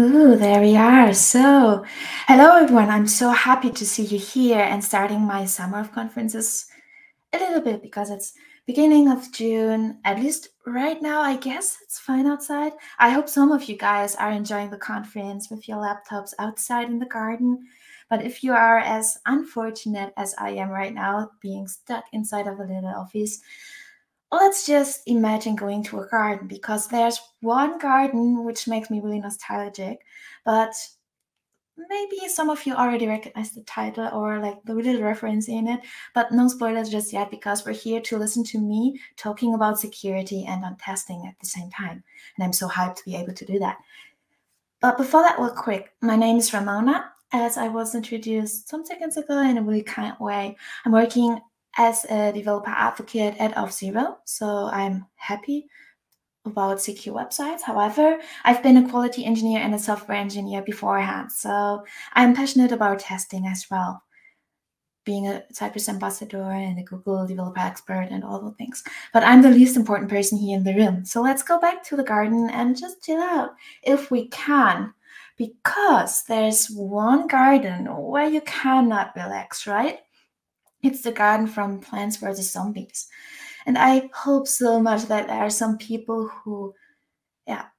Ooh, there we are. So, hello everyone. I'm so happy to see you here and starting my summer of conferences a little bit because it's beginning of June. At least right now, I guess it's fine outside. I hope some of you guys are enjoying the conference with your laptops outside in the garden. But if you are as unfortunate as I am right now, being stuck inside of a little office, let's just imagine going to a garden because there's one garden which makes me really nostalgic, but maybe some of you already recognize the title or like the little reference in it, but no spoilers just yet because we're here to listen to me talking about security and on testing at the same time. And I'm so hyped to be able to do that. But before that, real quick, my name is Ramona. As I was introduced some seconds ago in a really kind way, I'm working as a developer advocate at Auth0, so I'm happy about secure websites. However, I've been a quality engineer and a software engineer beforehand, so I'm passionate about testing as well, being a Cypress ambassador and a Google developer expert and all the things. But I'm the least important person here in the room. So let's go back to the garden and just chill out if we can, because there's one garden where you cannot relax, right? It's the garden from Plants vs. Zombies. And I hope so much that there are some people who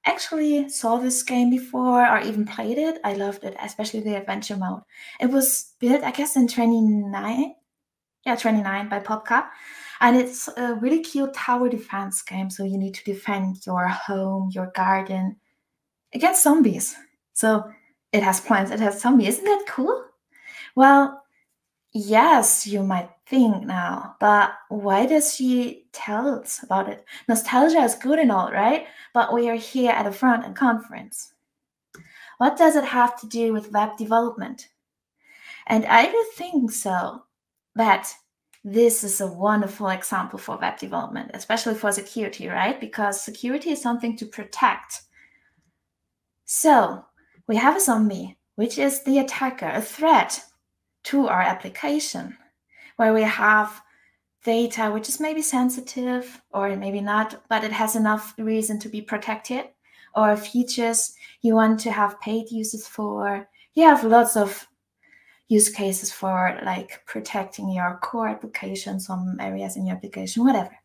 actually saw this game before or even played it. I loved it, especially the adventure mode. It was built, I guess, in 29 by Popka. And it's a really cute tower defense game. So you need to defend your home, your garden against zombies. So it has plants, it has zombies. Isn't that cool? Well, yes, you might think now, but why does she tell us about it? Nostalgia is good and all, right? But we are here at a Frontend conference. What does it have to do with web development? And I do think so that this is a wonderful example for web development, especially for security, right? Because security is something to protect. So we have a zombie, which is the attacker, a threat to our application, where we have data which is maybe sensitive or maybe not, but it has enough reason to be protected, or features you want to have paid uses for. You have lots of use cases for like protecting your core application, some areas in your application, whatever.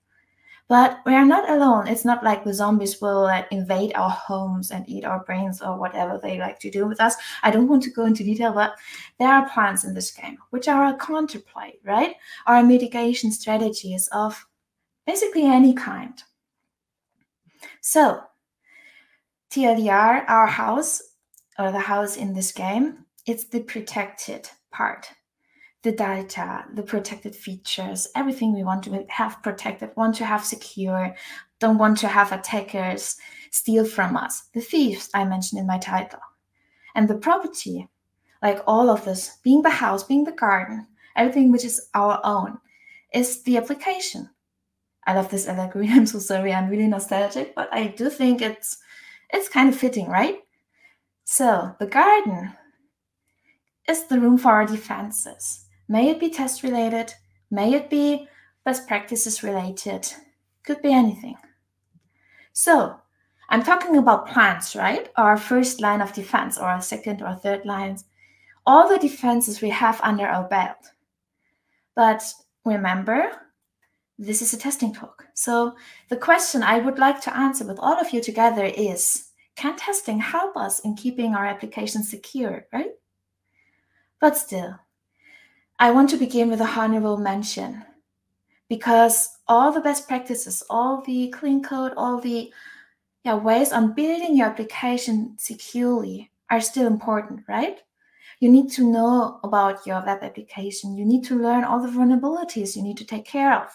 But we are not alone. It's not like the zombies will invade our homes and eat our brains or whatever they like to do with us. I don't want to go into detail, but there are plans in this game which are a counterplay, right? Are mitigation strategies of basically any kind. So, TLDR, our house, or the house in this game, it's the protected part. The data, the protected features, everything we want to have protected, want to have secure, don't want to have attackers steal from us. The thieves I mentioned in my title. And the property, like all of this, being the house, being the garden, everything which is our own, is the application. I love this allegory. I'm so sorry, I'm really nostalgic, but I do think it's kind of fitting, right? So the garden is the room for our defenses. May it be test related, may it be best practices related, could be anything. So I'm talking about plants, right? Our first line of defense, or our second or third lines, all the defenses we have under our belt. But remember, this is a testing talk. So the question I would like to answer with all of you together is, can testing help us in keeping our application secure, right? But still, I want to begin with a honorable mention, because all the best practices, all the clean code, all the ways on building your application securely are still important, right? You need to know about your web application. You need to learn all the vulnerabilities you need to take care of.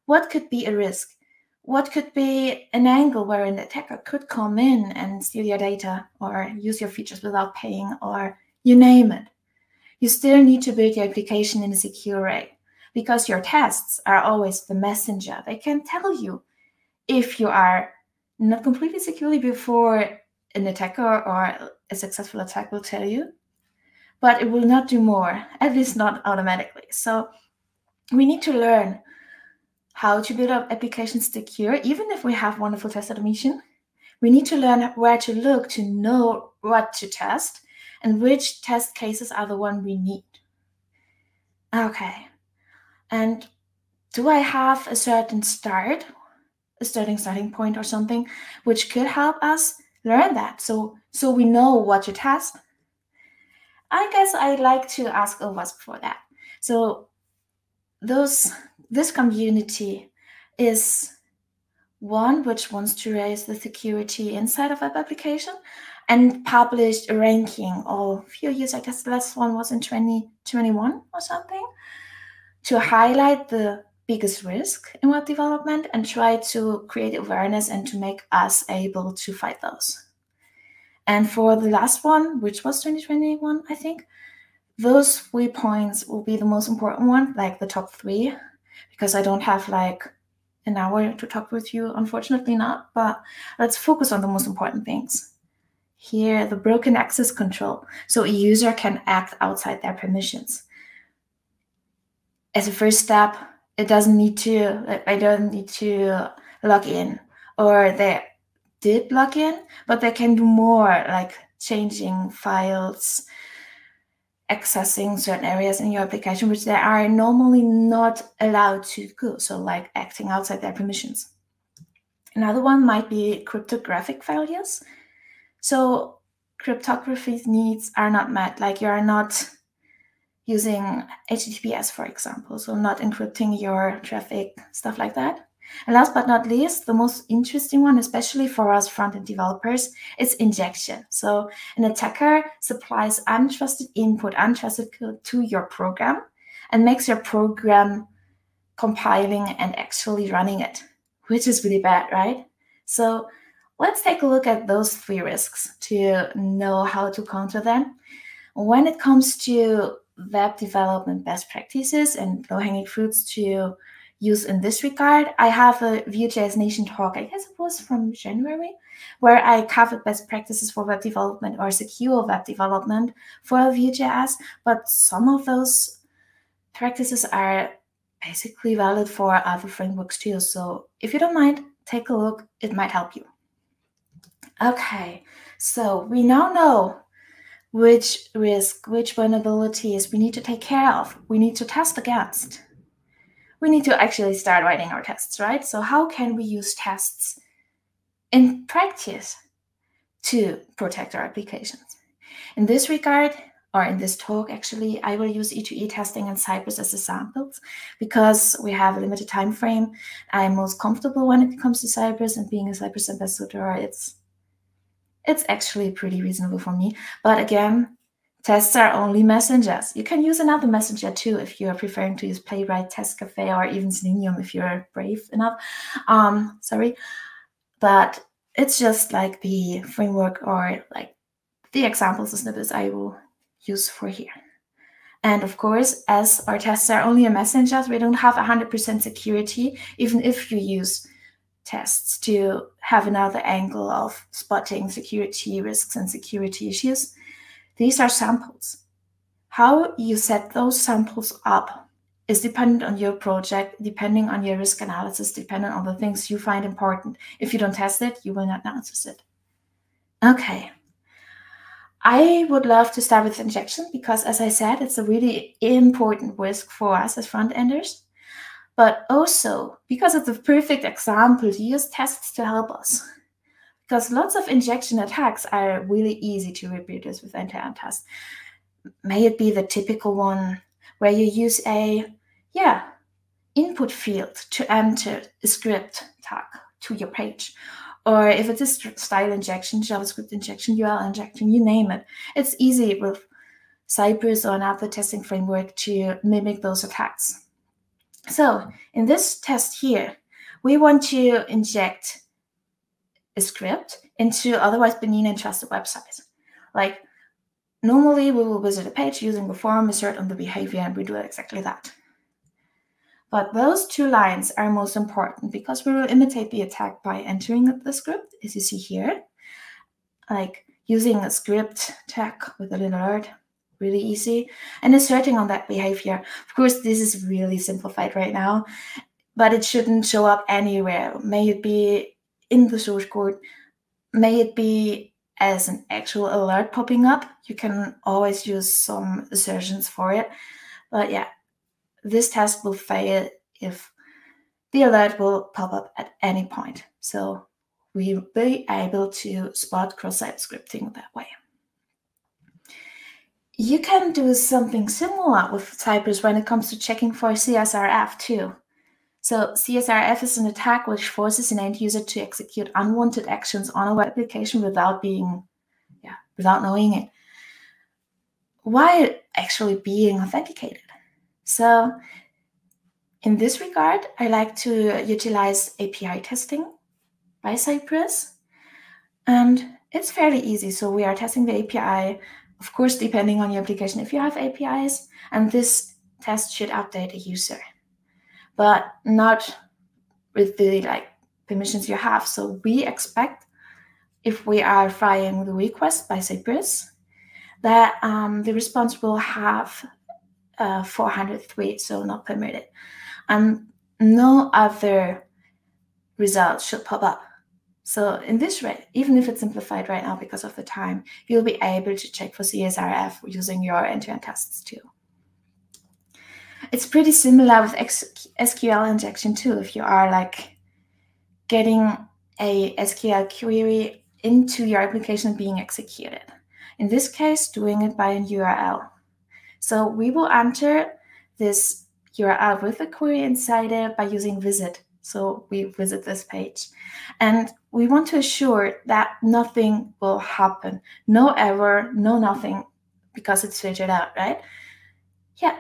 What could be a risk? What could be an angle where an attacker could come in and steal your data or use your features without paying, or you name it? You still need to build your application in a secure way, because your tests are always the messenger. They can tell you if you are not completely securely before an attacker or a successful attack will tell you, but it will not do more, at least not automatically. So we need to learn how to build up applications secure, even if we have wonderful test automation. We need to learn where to look to know what to test and which test cases are the one we need. Okay, and do I have a certain starting point or something which could help us learn that so we know what to test? I guess I'd like to ask Ovas for that. So this community is one which wants to raise the security inside of web application and published a ranking a few years, I guess the last one was in 2021 or something, to highlight the biggest risk in web development and try to create awareness and to make us able to fight those. And for the last one, which was 2021, I think, those 3 points will be the most important one, like the top 3, because I don't have like an hour to talk with you, unfortunately not, but let's focus on the most important things. Here, the broken access control, so a user can act outside their permissions. As a first step, I don't need to log in, or they did log in, but they can do more, like changing files, accessing certain areas in your application which they are normally not allowed to go, so like acting outside their permissions. Another one might be cryptographic failures. So cryptography needs are not met, like you are not using HTTPS, for example, so not encrypting your traffic, stuff like that. And last but not least, the most interesting one, especially for us front-end developers, is injection. So an attacker supplies untrusted input, untrusted code to your program and makes your program compiling and actually running it, which is really bad, right? So let's take a look at those 3 risks to know how to counter them. When it comes to web development best practices and low-hanging fruits to use in this regard, I have a Vue.js Nation talk, I guess it was from January, where I covered best practices for web development or secure web development for Vue.js, but some of those practices are basically valid for other frameworks too. So if you don't mind, take a look, it might help you. Okay, so we now know which risk, which vulnerabilities we need to take care of, we need to test against. We need to actually start writing our tests, right? So how can we use tests in practice to protect our applications? In this regard, or in this talk, actually, I will use E2E testing and Cypress as examples because we have a limited time frame. I'm most comfortable when it comes to Cypress, and being a Cypress ambassador, it's actually pretty reasonable for me. But again, tests are only messengers. You can use another messenger too if you're preferring to use Playwright, Test Cafe, or even Selenium if you're brave enough. But it's just like the framework or like the examples, the snippets I will use for here. And of course, as our tests are only a messenger, we don't have 100% security, even if you use tests to have another angle of spotting security risks and security issues. These are samples. How you set those samples up is dependent on your project, depending on your risk analysis, dependent on the things you find important. If you don't test it, you will not notice it. Okay. I would love to start with injection because, as I said, it's a really important risk for us as front-enders. But also because it's a perfect example to use tests to help us. Because lots of injection attacks are really easy to reproduce with end-to-end tests. May it be the typical one where you use a input field to enter a script tag to your page. Or if it is style injection, JavaScript injection, URL injection, you name it. It's easy with Cypress or another testing framework to mimic those attacks. So in this test here, we want to inject a script into otherwise benign and trusted websites. Like normally we will visit a page using the form, assert on the behavior, and we do exactly that. But those 2 lines are most important because we will imitate the attack by entering the script, as you see here, like using a script tag with a little alert, really easy, and asserting on that behavior. Of course, this is really simplified right now, but it shouldn't show up anywhere. May it be in the source code, may it be as an actual alert popping up. You can always use some assertions for it. But yeah, this test will fail if the alert will pop up at any point. So we will be able to spot cross-site scripting that way. You can do something similar with Cypress when it comes to checking for CSRF too. So CSRF is an attack which forces an end user to execute unwanted actions on a web application without knowing it, while actually being authenticated. So in this regard, I like to utilize API testing by Cypress. And it's fairly easy. So we are testing the API, of course, depending on your application, if you have APIs, and this test should update a user, but not with the permissions you have. So we expect, if we are firing the request by Cypress, that the response will have 403, so not permitted, and no other results should pop up. So in this way, even if it's simplified right now because of the time, you'll be able to check for CSRF using your end-to-end tests too. It's pretty similar with SQL injection too. If you are getting a SQL query into your application being executed. In this case, doing it by an URL. So we will enter this URL with a query inside it by using visit. So we visit this page. And we want to assure that nothing will happen. No error, no nothing, because it's figured out, right? Yeah,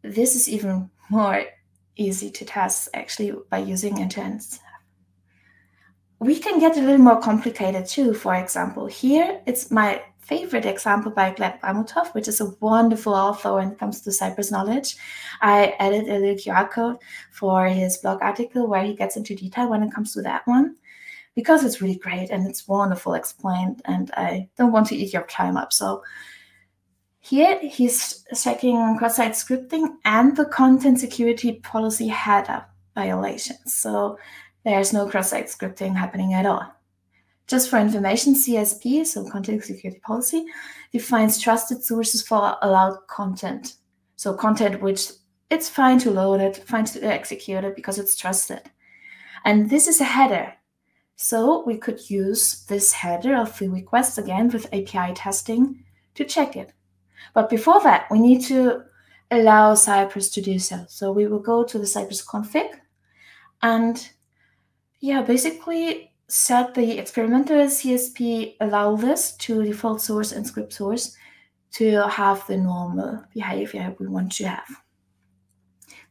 this is even more easy to test actually by using end-to-end. We can get a little more complicated too. For example, here it's my favorite example by Gleb Amutov, which is a wonderful author when it comes to Cypress knowledge. I added a little QR code for his blog article where he gets into detail when it comes to that one, because it's really great and it's wonderful explained, and I don't want to eat your time up. So here he's checking cross-site scripting and the content security policy header violations. So there's no cross-site scripting happening at all. Just for information, CSP, so content security policy, defines trusted sources for allowed content. So content which it's fine to load it, fine to execute it because it's trusted. And this is a header. So we could use this header of the request again with API testing to check it. But before that, we need to allow Cypress to do so. So we will go to the Cypress config and basically set the experimental CSP allow list to default source and script source to have the normal behavior we want to have.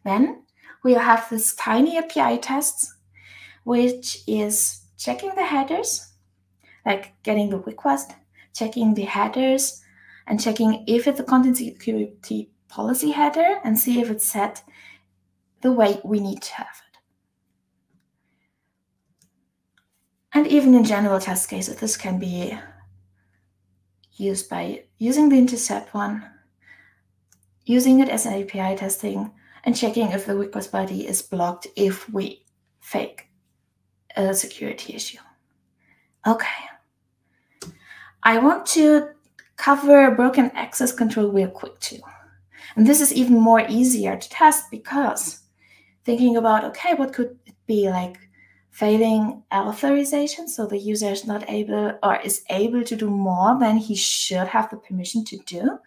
Then we'll have this tiny API tests, which is checking the headers, like getting the request, checking the headers, and checking if it's a content security policy header and see if it's set the way we need to have it. And even in general test cases, this can be used by using the intercept one, using it as an API testing, and checking if the request body is blocked if we fake a security issue. Okay. I want to cover broken access control real quick too. And this is even more easier to test because thinking about, okay, what could it be like? Failing authorization, so the user is not able or is able to do more than he should have the permission to do,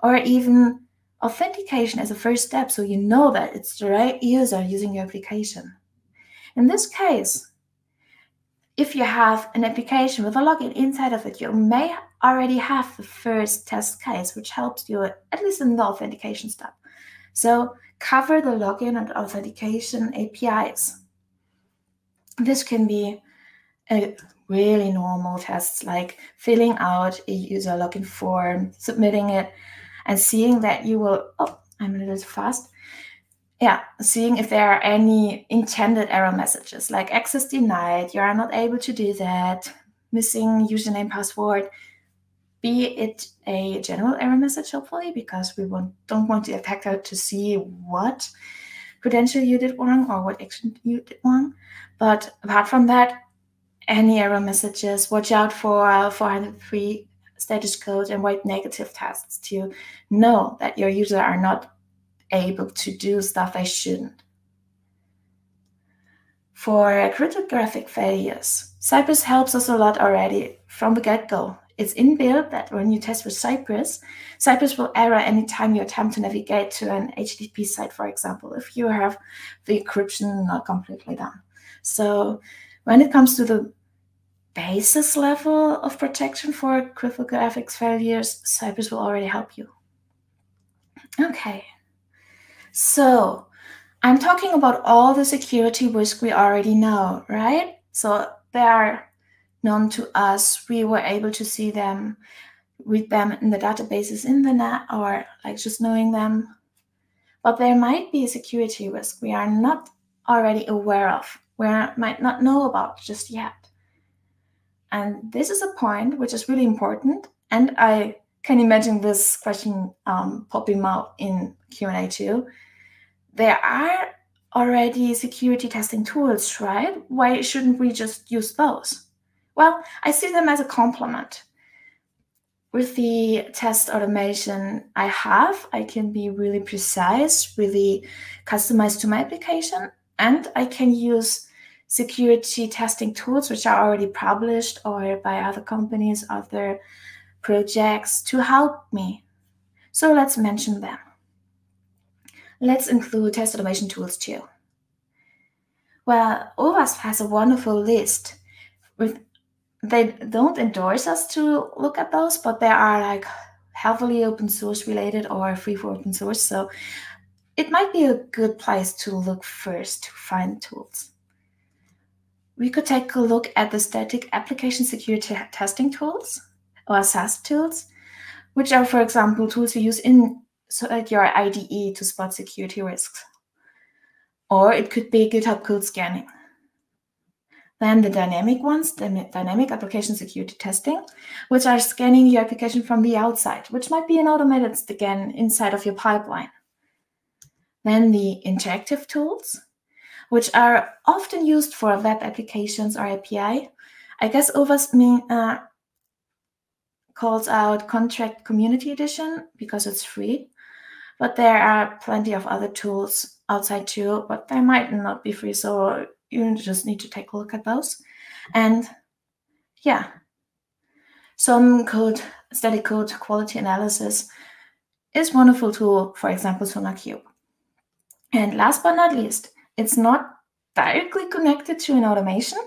or even authentication as a first step, so you know that it's the right user using your application. In this case, if you have an application with a login inside of it, you may already have the first test case, which helps you at least in the authentication step. So cover the login and authentication APIs. This can be a really normal tests like filling out a user login form, submitting it, and seeing that you will, I'm a little fast. Seeing if there are any intended error messages like access denied, you are not able to do that, missing username, password, be it a general error message, hopefully, because we don't want the attacker to see what credential you did wrong or what action you did wrong. But apart from that, any error messages, watch out for 403 status code, and write negative tests to know that your users are not able to do stuff they shouldn't. For cryptographic failures, Cypress helps us a lot already from the get-go. It's inbuilt that when you test with Cypress, Cypress will error anytime you attempt to navigate to an HTTP site, for example, if you have the encryption not completely done. So when it comes to the basis level of protection for cryptographic failures, Cypress will already help you. Okay, so I'm talking about all the security risks we already know, right? So they are known to us. We were able to see them, read them in the databases in the net, or like just knowing them. But there might be a security risk we are not already aware of, we might not know about just yet. And this is a point which is really important. And I can imagine this question popping up in Q&A too. There are already security testing tools, right? Why shouldn't we just use those? Well, I see them as a complement. With the test automation I have, I can be really precise, really customized to my application, and I can use security testing tools which are already published or by other companies, other projects to help me. So let's mention them. Let's include test automation tools too. Well, OWASP has a wonderful list. They don't endorse us to look at those, but they are like heavily open source related or free for open source. So it might be a good place to look first to find tools. We could take a look at the static application security testing tools or SAST tools, which are, for example, tools you use at your IDE to spot security risks. Or it could be GitHub code scanning. Then the dynamic ones, the dynamic application security testing, which are scanning your application from the outside, which might be an automated scan inside of your pipeline. Then the interactive tools, which are often used for web applications or API. I guess OWASP calls out Contract Community Edition because it's free, but there are plenty of other tools outside too, but they might not be free, so you just need to take a look at those. And yeah, some static code quality analysis is a wonderful tool, for example, SonarQube. And last but not least, it's not directly connected to an automation,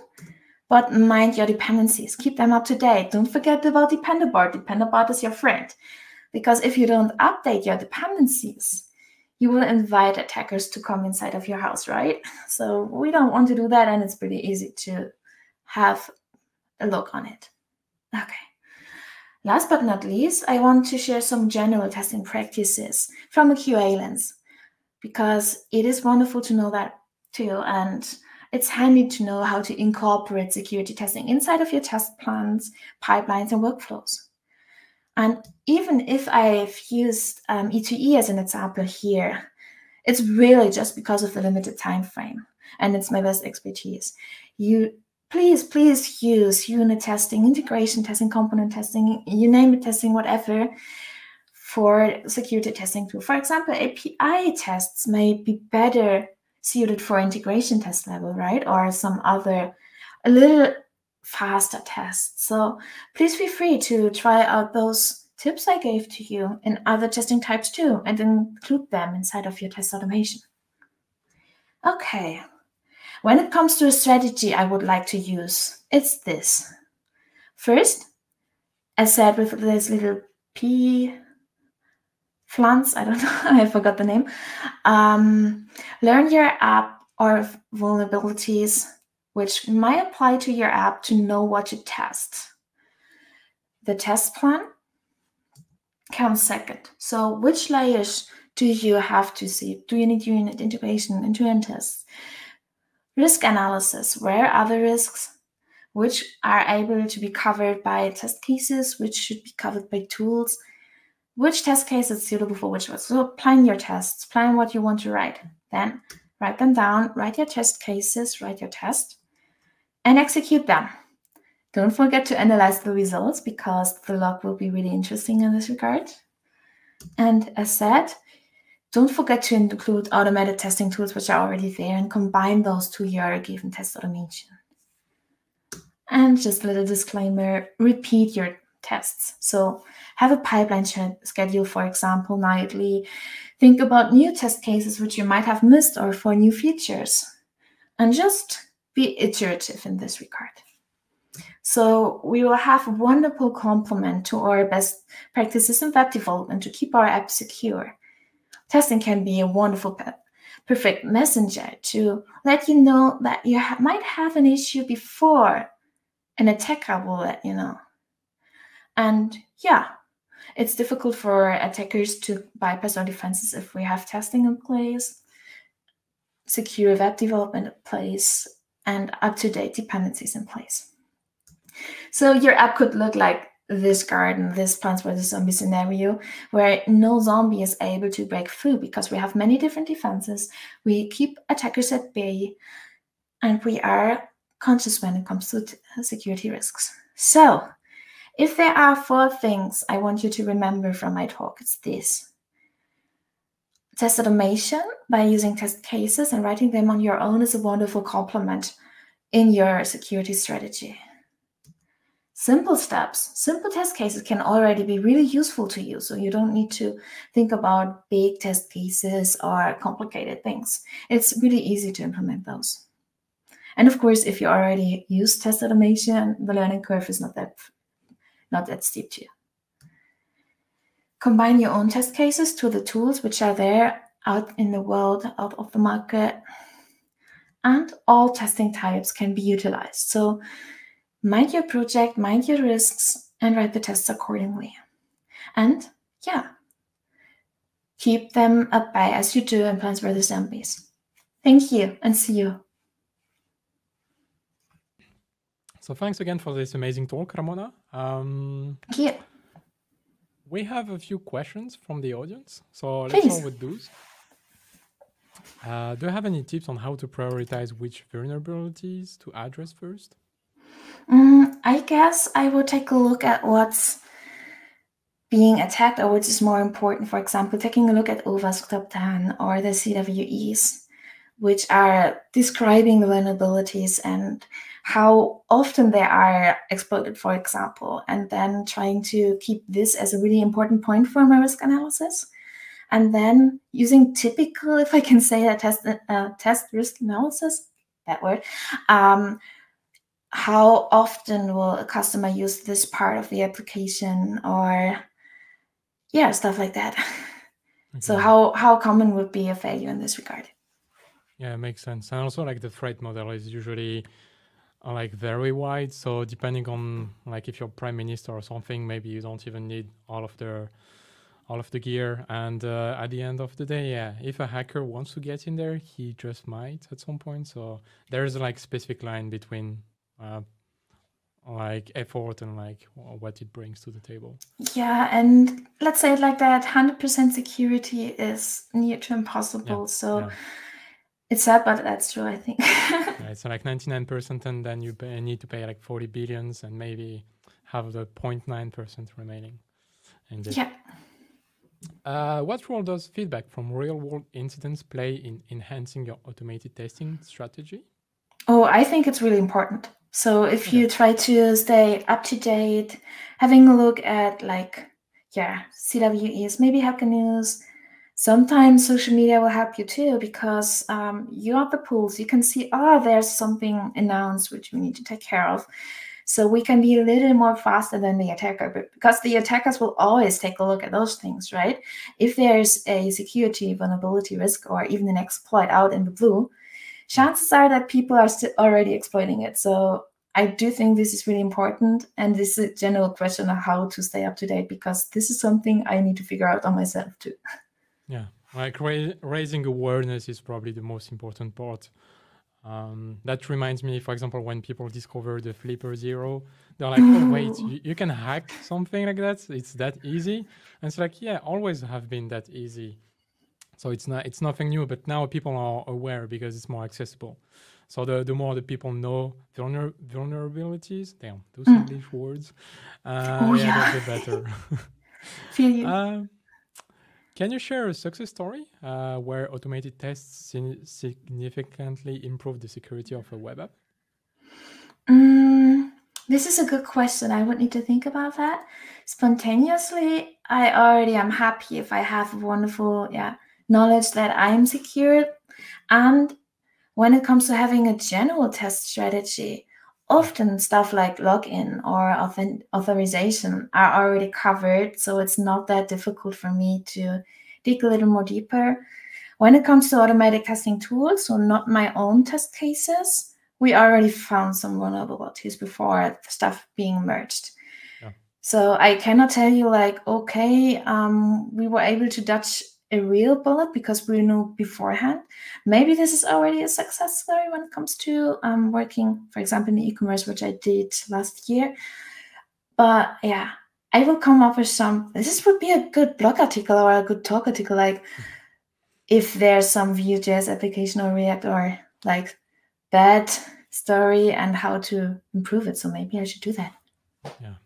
but mind your dependencies. Keep them up to date. Don't forget about Dependabot. Dependabot is your friend. Because if you don't update your dependencies, you will invite attackers to come inside of your house, right? So we don't want to do that, and it's pretty easy to have a look on it. Okay. Last but not least, I want to share some general testing practices from a QA lens, because it is wonderful to know that too, and it's handy to know how to incorporate security testing inside of your test plans, pipelines, and workflows. And even if I've used E2E as an example here, it's really just because of the limited time frame, and it's my best expertise. You please use unit testing, integration testing, component testing, you name it, testing, whatever, for security testing too. For example, API tests may be better suited for integration test level, right? Or some other, a little faster tests. So please feel free to try out those tips I gave to you in other testing types too, and include them inside of your test automation. Okay, when it comes to a strategy I would like to use, it's this. First, as said with this little P flans, I don't know, I forgot the name. Learn your app or vulnerabilities, which might apply to your app to know what to test. The test plan comes second. So which layers do you have to see? Do you need unit integration, end-to-end tests? Risk analysis, where are the risks? Which are able to be covered by test cases, which should be covered by tools? Which test case is suitable for which one? So plan your tests, plan what you want to write. Then write them down, write your test cases, write your test, and execute them. Don't forget to analyze the results because the log will be really interesting in this regard. And as said, don't forget to include automated testing tools which are already there and combine those to your given test automation. And just a little disclaimer, repeat your tests. So have a pipeline schedule, for example, nightly. Think about new test cases which you might have missed or for new features. And just be iterative in this regard. So we will have a wonderful complement to our best practices in web development to keep our app secure. Testing can be a wonderful, perfect messenger to let you know that you might have an issue before an attacker will let you know. And yeah, it's difficult for attackers to bypass our defenses if we have testing in place, secure web development in place, and up-to-date dependencies in place. So your app could look like this garden, this Plants vs. Zombie scenario, where no zombie is able to break through because we have many different defenses. We keep attackers at bay, and we are conscious when it comes to security risks. So, if there are 4 things I want you to remember from my talk, it's this. Test automation by using test cases and writing them on your own is a wonderful complement in your security strategy. Simple steps, simple test cases can already be really useful to you, so you don't need to think about big test cases or complicated things. It's really easy to implement those. And of course, if you already use test automation, the learning curve is not that steep too. Combine your own test cases to the tools which are there out in the world, out of the market, and all testing types can be utilized. So mind your project, mind your risks, and write the tests accordingly. And yeah, keep them at bay as you do in Plants vs. Zombies. Thank you, and see you. So thanks again for this amazing talk, Ramona. Thank you. We have a few questions from the audience, so let's Please. start with those. Do you have any tips on how to prioritize which vulnerabilities to address first? I guess I would take a look at what's being attacked or which is more important. For example, taking a look at OWASP Top 10 or the CWEs, which are describing the vulnerabilities and how often they are exploited, for example, and then trying to keep this as a really important point for my risk analysis. And then using typical, if I can say that, test risk analysis, that word, how often will a customer use this part of the application, or yeah, stuff like that. Okay. So how common would be a failure in this regard? Yeah, it makes sense. And also like the threat model is usually like very wide. So depending on like if you're prime minister or something, maybe you don't even need all of the gear. And at the end of the day, yeah, if a hacker wants to get in there, he just might at some point. So there's like specific line between like effort and like what it brings to the table. Yeah, and let's say it like that, 100% security is near to impossible. Yeah, so yeah. It's sad, but that's true, I think. Yeah, it's like 99%, and then you need to pay like 40 billions and maybe have the 0.9% remaining. Indeed. Yeah. What role does feedback from real-world incidents play in enhancing your automated testing strategy? Oh, I think it's really important. So if you try to stay up to date, having a look at like, yeah, CWEs, maybe Hacker News, sometimes social media will help you too, because you have the pools. You can see, there's something announced which we need to take care of. So we can be a little more faster than the attacker, because the attackers will always take a look at those things, right? If there's a security vulnerability risk or even an exploit out in the blue, chances are that people are still already exploiting it. So I do think this is really important. And this is a general question of how to stay up to date, because this is something I need to figure out on myself too. Yeah, like raising awareness is probably the most important part. That reminds me, for example, when people discover the Flipper Zero, they're like, oh, wait, you can hack something like that? It's that easy? And it's like, yeah, always have been that easy. So it's nothing new, but now people are aware because it's more accessible. So the more the people know vulnerabilities, damn, those English words, Oh yeah, yeah. the better. Feel you. Can you share a success story where automated tests significantly improved the security of a web app? This is a good question. I would need to think about that. Spontaneously, I already am happy if I have wonderful, knowledge that I'm secured. And when it comes to having a general test strategy, often stuff like login or authorization are already covered, so it's not that difficult for me to dig a little more deeper. When it comes to automatic testing tools, so not my own test cases, we already found some vulnerabilities before stuff being merged. Yeah. So I cannot tell you like, okay, we were able to dodge a real bullet because we knew beforehand. Maybe this is already a success story when it comes to working, for example, in e-commerce, which I did last year. But yeah, I will come up with some. This would be a good blog article or a good talk article, like if there's some Vue.js application or React or like bad story and how to improve it. So maybe I should do that. Yeah,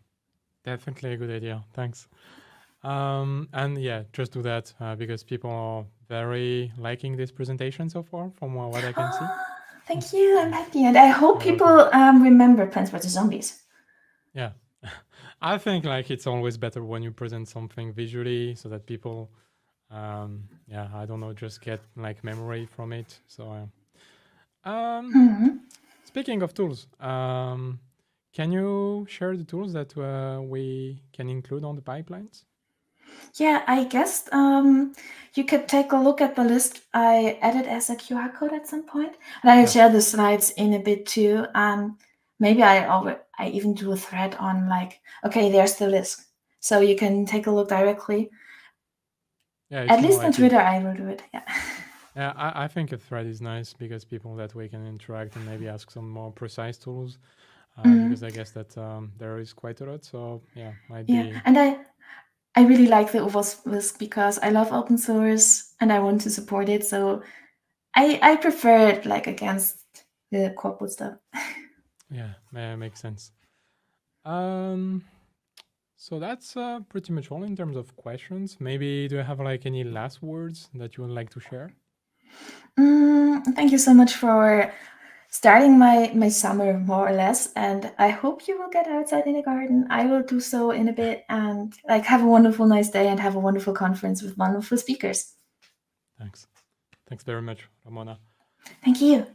definitely a good idea. Thanks. And yeah, just do that because people are very liking this presentation so far, from what I can see. Thank you. I'm happy, and I hope You're people welcome. remember Plants vs Zombies. Yeah, I think like it's always better when you present something visually so that people, yeah, I don't know, just get like memory from it. So, speaking of tools, can you share the tools that we can include on the pipelines? Yeah, I guess you could take a look at the list I added as a QR code at some point, and I'll share the slides in a bit too. Maybe I even do a thread on like, okay, there's the list, so you can take a look directly. Yeah, At it's more least on like Twitter, I will do it. Yeah. Yeah, I think a thread is nice because people that way can interact and maybe ask some more precise tools. Because I guess that there is quite a lot. So yeah, might be. And I really like the Overswisk because I love open source and I want to support it. So I prefer it like against the corporate stuff. Yeah, makes sense. So that's pretty much all in terms of questions. Maybe do you have like any last words that you would like to share? Thank you so much for starting my summer more or less, and I hope you will get outside in the garden. I will do so in a bit, and like have a wonderful nice day and have a wonderful conference with wonderful speakers. Thanks very much, Ramona. Thank you.